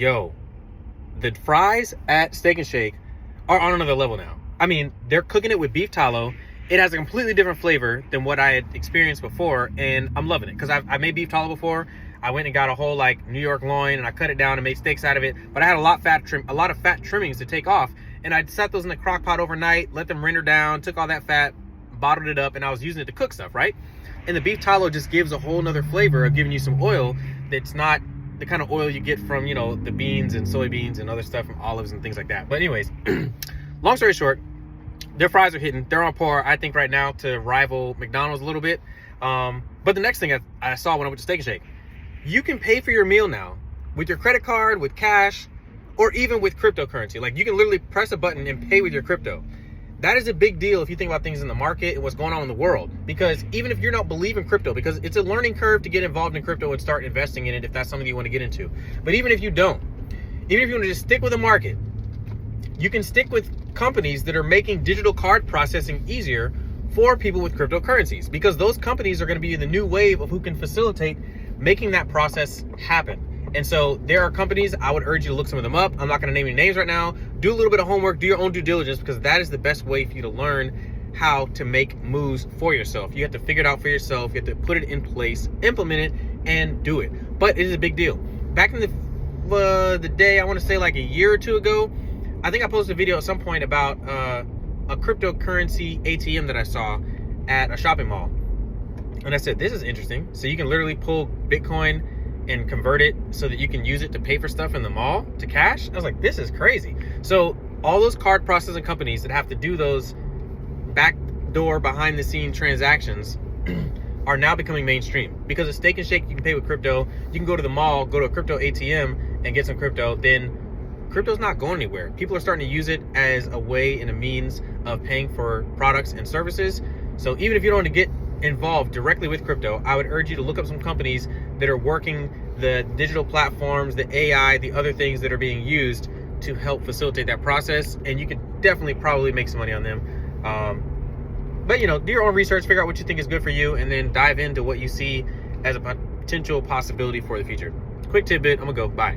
Yo, the fries at Steak and Shake are on another level now. I mean, they're cooking it with beef tallow. It has a completely different flavor than what I had experienced before, and I'm loving it because I made beef tallow before. I went and got a whole like New York loin and I cut it down and made steaks out of it, but I had a lot of fat trimmings to take off, and I set those in the crock pot overnight, let them render down, took all that fat, bottled it up, and I was using it to cook stuff, right? And the beef tallow just gives a whole nother flavor of giving you some oil that's not the kind of oil you get from, you know, the beans and soybeans and other stuff from olives and things like that. But anyways, long story short, their fries are hitting. They're on par, I think, right now to rival McDonald's a little bit. But the next thing I saw when I went to Steak and Shake, you can pay for your meal now with your credit card, with cash, or even with cryptocurrency. Like, you can literally press a button and pay with your crypto. That is a big deal if you think about things in the market and what's going on in the world. Because even if you're not believing crypto, because it's a learning curve to get involved in crypto and start investing in it if that's something you want to get into. But even if you don't, even if you want to just stick with the market, you can stick with companies that are making digital card processing easier for people with cryptocurrencies, because those companies are going to be the new wave of who can facilitate making that process happen. And so there are companies, I would urge you to look some of them up. I'm not going to name any names right now. Do a little bit of homework, do your own due diligence, because that is the best way for you to learn how to make moves for yourself. You have to figure it out for yourself. You have to put it in place, implement it, and do it. But it is a big deal. Back in the day, I want to say like a year or two ago, I think I posted a video at some point about a cryptocurrency ATM that I saw at a shopping mall. And I said, this is interesting. So you can literally pull Bitcoin and convert it so that you can use it to pay for stuff in the mall to cash. I was like, this is crazy. So all those card processing companies that have to do those backdoor behind the scene transactions are now becoming mainstream. Because at Steak and Shake, you can pay with crypto. You can go to the mall, go to a crypto ATM and get some crypto. Then crypto's not going anywhere. People are starting to use it as a way and a means of paying for products and services. So even if you don't want to get involved directly with crypto, I would urge you to look up some companies that are working the digital platforms, the AI, the other things that are being used to help facilitate that process, and you could definitely probably make some money on them. But you know, do your own research, figure out what you think is good for you, and then dive into what you see as a potential possibility for the future. Quick tidbit, I'm gonna go, bye.